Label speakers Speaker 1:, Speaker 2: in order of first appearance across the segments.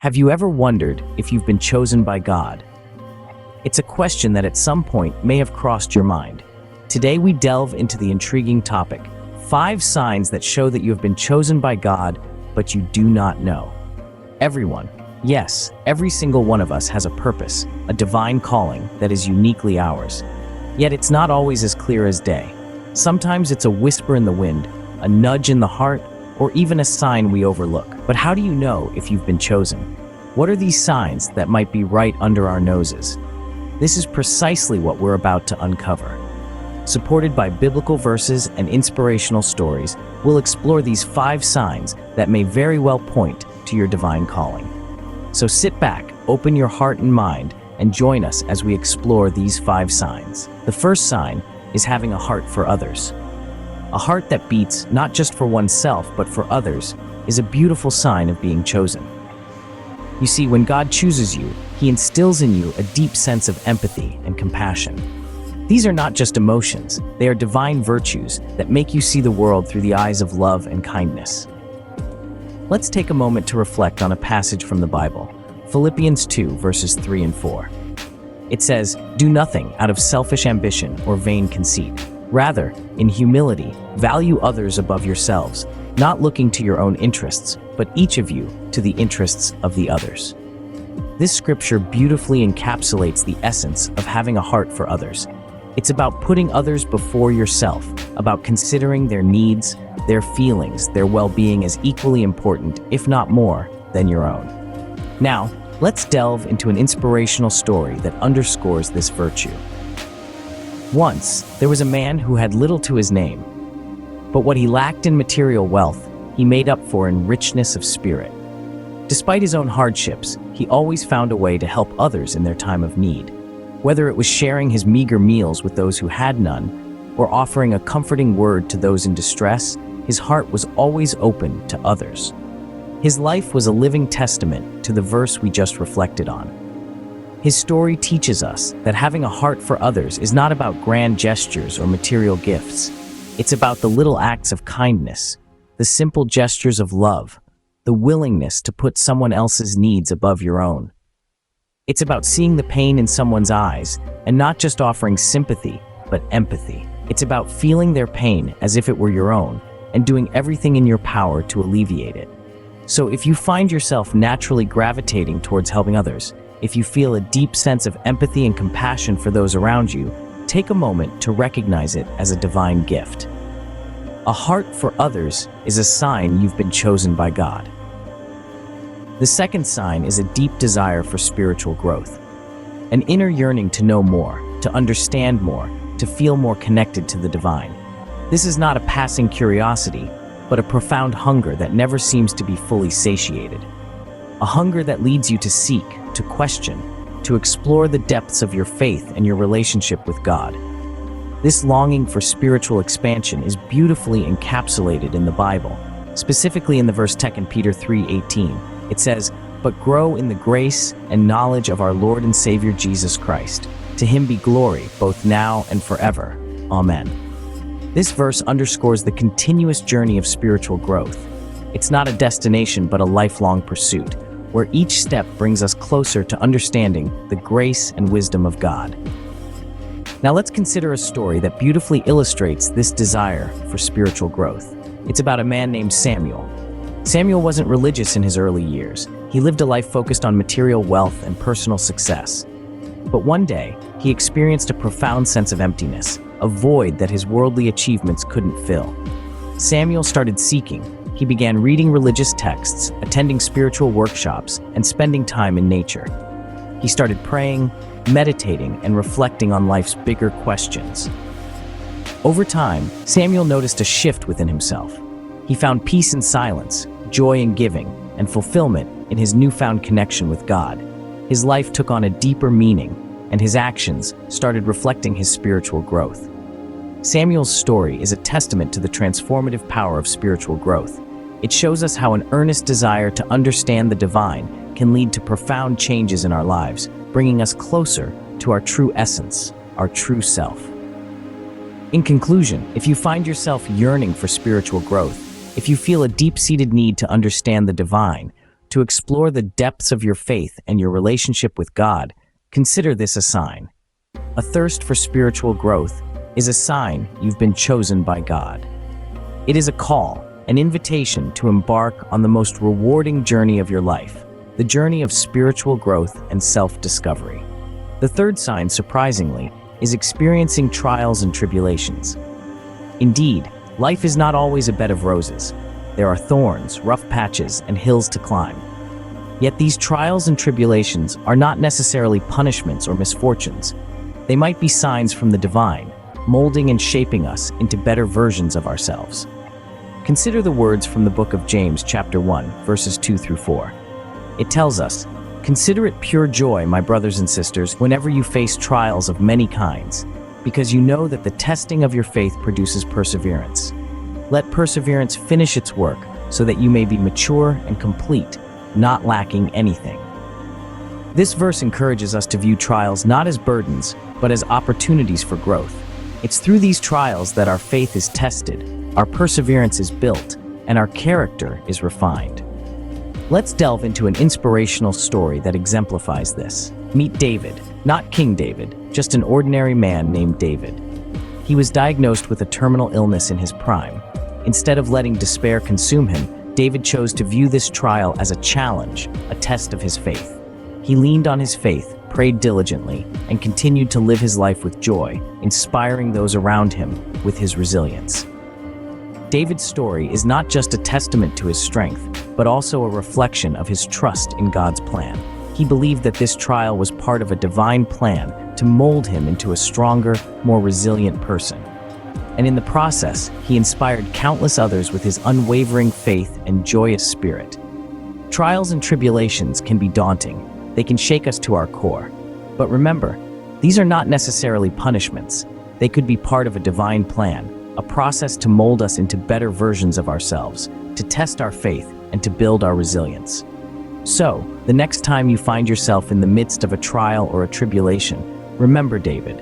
Speaker 1: Have you ever wondered if you've been chosen by God? It's a question that at some point may have crossed your mind. Today we delve into the intriguing topic, 5 signs that show that you have been chosen by God, but you do not know. Everyone, yes, every single one of us has a purpose, a divine calling that is uniquely ours. Yet it's not always as clear as day. Sometimes it's a whisper in the wind, a nudge in the heart, or even a sign we overlook. But how do you know if you've been chosen? What are these signs that might be right under our noses? This is precisely what we're about to uncover. Supported by biblical verses and inspirational stories, we'll explore these 5 signs that may very well point to your divine calling. So sit back, open your heart and mind, and join us as we explore these 5 signs. The first sign is having a heart for others. A heart that beats not just for oneself but for others is a beautiful sign of being chosen. You see, when God chooses you, He instills in you a deep sense of empathy and compassion. These are not just emotions, they are divine virtues that make you see the world through the eyes of love and kindness. Let's take a moment to reflect on a passage from the Bible, Philippians 2, verses 3 and 4. It says, "Do nothing out of selfish ambition or vain conceit. Rather, in humility, value others above yourselves, not looking to your own interests, but each of you to the interests of the others." This scripture beautifully encapsulates the essence of having a heart for others. It's about putting others before yourself, about considering their needs, their feelings, their well-being as equally important, if not more, than your own. Now, let's delve into an inspirational story that underscores this virtue. Once, there was a man who had little to his name, but what he lacked in material wealth, he made up for in richness of spirit. Despite his own hardships, he always found a way to help others in their time of need. Whether it was sharing his meager meals with those who had none, or offering a comforting word to those in distress, his heart was always open to others. His life was a living testament to the verse we just reflected on. His story teaches us that having a heart for others is not about grand gestures or material gifts. It's about the little acts of kindness, the simple gestures of love, the willingness to put someone else's needs above your own. It's about seeing the pain in someone's eyes and not just offering sympathy, but empathy. It's about feeling their pain as if it were your own and doing everything in your power to alleviate it. So if you find yourself naturally gravitating towards helping others, if you feel a deep sense of empathy and compassion for those around you, take a moment to recognize it as a divine gift. A heart for others is a sign you've been chosen by God. The second sign is a deep desire for spiritual growth. An inner yearning to know more, to understand more, to feel more connected to the divine. This is not a passing curiosity, but a profound hunger that never seems to be fully satiated. A hunger that leads you to seek, to question, to explore the depths of your faith and your relationship with God. This longing for spiritual expansion is beautifully encapsulated in the Bible, specifically in the verse 2 Peter 3:18. It says, "But grow in the grace and knowledge of our Lord and Savior Jesus Christ. To Him be glory, both now and forever. Amen." This verse underscores the continuous journey of spiritual growth. It's not a destination, but a lifelong pursuit, where each step brings us closer to understanding the grace and wisdom of God. Now let's consider a story that beautifully illustrates this desire for spiritual growth. It's about a man named Samuel. Samuel wasn't religious in his early years. He lived a life focused on material wealth and personal success. But one day, he experienced a profound sense of emptiness, a void that his worldly achievements couldn't fill. Samuel started seeking. He began reading religious texts, attending spiritual workshops, and spending time in nature. He started praying, meditating, and reflecting on life's bigger questions. Over time, Samuel noticed a shift within himself. He found peace in silence, joy in giving, and fulfillment in his newfound connection with God. His life took on a deeper meaning, and his actions started reflecting his spiritual growth. Samuel's story is a testament to the transformative power of spiritual growth. It shows us how an earnest desire to understand the divine can lead to profound changes in our lives, bringing us closer to our true essence, our true self. In conclusion, if you find yourself yearning for spiritual growth, if you feel a deep-seated need to understand the divine, To explore the depths of your faith and your relationship with God, consider this a sign. A thirst for spiritual growth is a sign you've been chosen by God. It is a call, an invitation to embark on the most rewarding journey of your life, the journey of spiritual growth and self-discovery. The third sign, surprisingly, is experiencing trials and tribulations. Indeed, life is not always a bed of roses. There are thorns, rough patches, and hills to climb. Yet these trials and tribulations are not necessarily punishments or misfortunes. They might be signs from the divine, molding and shaping us into better versions of ourselves. Consider the words from the book of James, chapter 1, verses 2 through 4. It tells us, "Consider it pure joy, my brothers and sisters, whenever you face trials of many kinds, because you know that the testing of your faith produces perseverance. Let perseverance finish its work, so that you may be mature and complete, not lacking anything." This verse encourages us to view trials not as burdens, but as opportunities for growth. It's through these trials that our faith is tested, our perseverance is built, and our character is refined. Let's delve into an inspirational story that exemplifies this. Meet David, not King David, just an ordinary man named David. He was diagnosed with a terminal illness in his prime. Instead of letting despair consume him, David chose to view this trial as a challenge, a test of his faith. He leaned on his faith, prayed diligently, and continued to live his life with joy, inspiring those around him with his resilience. David's story is not just a testament to his strength, but also a reflection of his trust in God's plan. He believed that this trial was part of a divine plan to mold him into a stronger, more resilient person. And in the process, he inspired countless others with his unwavering faith and joyous spirit. Trials and tribulations can be daunting. They can shake us to our core. But remember, these are not necessarily punishments. They could be part of a divine plan, a process to mold us into better versions of ourselves, to test our faith, and to build our resilience. So, the next time you find yourself in the midst of a trial or a tribulation, remember David.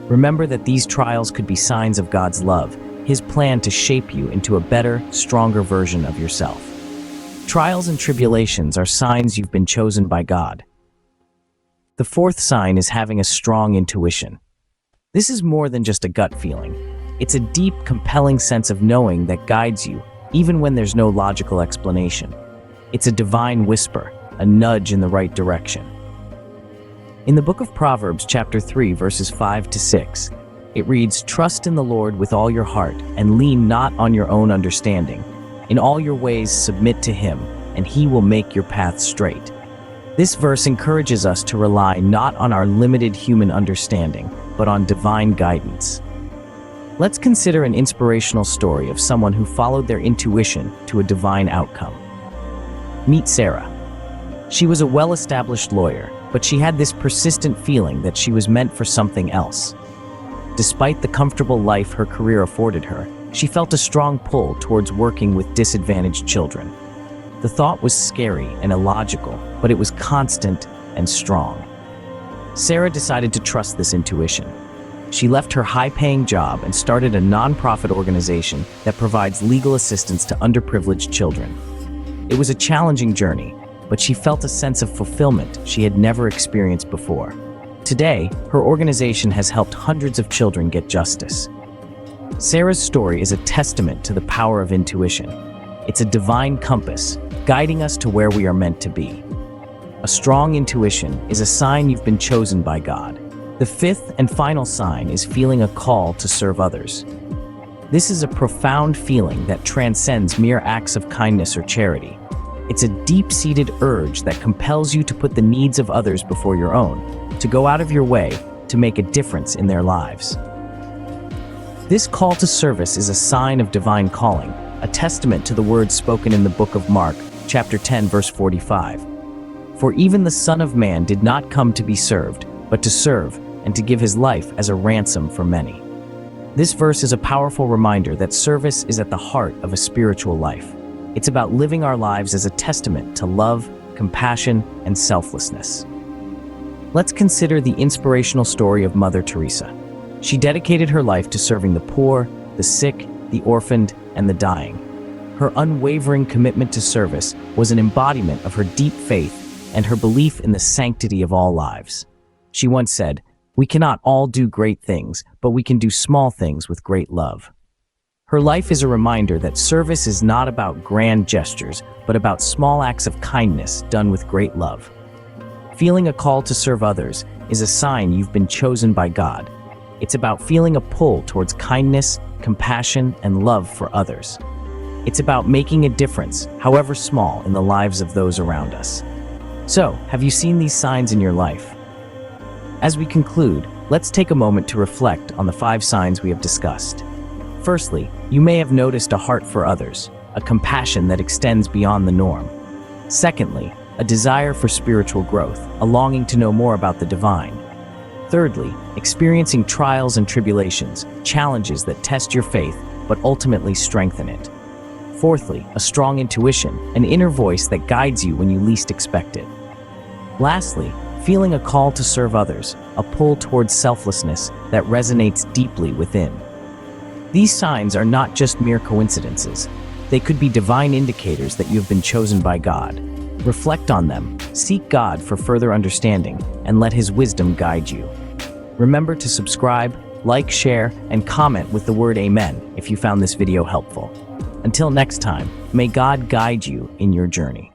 Speaker 1: Remember that these trials could be signs of God's love, His plan to shape you into a better, stronger version of yourself. Trials and tribulations are signs you've been chosen by God. The fourth sign is having a strong intuition. This is more than just a gut feeling. It's a deep, compelling sense of knowing that guides you, even when there's no logical explanation. It's a divine whisper, a nudge in the right direction. In the book of Proverbs, chapter 3, verses 5 to 6, it reads, "Trust in the Lord with all your heart, and lean not on your own understanding. In all your ways submit to Him, and He will make your path straight." This verse encourages us to rely not on our limited human understanding, but on divine guidance. Let's consider an inspirational story of someone who followed their intuition to a divine outcome. Meet Sarah. She was a well-established lawyer, but she had this persistent feeling that she was meant for something else. Despite the comfortable life her career afforded her, she felt a strong pull towards working with disadvantaged children. The thought was scary and illogical, but it was constant and strong. Sarah decided to trust this intuition. She left her high-paying job and started a nonprofit organization that provides legal assistance to underprivileged children. It was a challenging journey, but she felt a sense of fulfillment she had never experienced before. Today, her organization has helped hundreds of children get justice. Sarah's story is a testament to the power of intuition. It's a divine compass, guiding us to where we are meant to be. A strong intuition is a sign you've been chosen by God. The fifth and final sign is feeling a call to serve others. This is a profound feeling that transcends mere acts of kindness or charity. It's a deep-seated urge that compels you to put the needs of others before your own, to go out of your way to make a difference in their lives. This call to service is a sign of divine calling, a testament to the words spoken in the book of Mark, chapter 10, verse 45. "For even the Son of Man did not come to be served, but to serve, and to give his life as a ransom for many." This verse is a powerful reminder that service is at the heart of a spiritual life. It's about living our lives as a testament to love, compassion, and selflessness. Let's consider the inspirational story of Mother Teresa. She dedicated her life to serving the poor, the sick, the orphaned, and the dying. Her unwavering commitment to service was an embodiment of her deep faith and her belief in the sanctity of all lives. She once said, "We cannot all do great things, but we can do small things with great love." Her life is a reminder that service is not about grand gestures, but about small acts of kindness done with great love. Feeling a call to serve others is a sign you've been chosen by God. It's about feeling a pull towards kindness, compassion, and love for others. It's about making a difference, however small, in the lives of those around us. So, have you seen these signs in your life? As we conclude, let's take a moment to reflect on the 5 signs we have discussed. Firstly, you may have noticed a heart for others, a compassion that extends beyond the norm. Secondly, a desire for spiritual growth, a longing to know more about the divine. Thirdly, experiencing trials and tribulations, challenges that test your faith but ultimately strengthen it. Fourthly, a strong intuition, an inner voice that guides you when you least expect it. Lastly, feeling a call to serve others, a pull towards selflessness that resonates deeply within. These signs are not just mere coincidences. They could be divine indicators that you have been chosen by God. Reflect on them, seek God for further understanding, and let His wisdom guide you. Remember to subscribe, like, share, and comment with the word Amen if you found this video helpful. Until next time, may God guide you in your journey.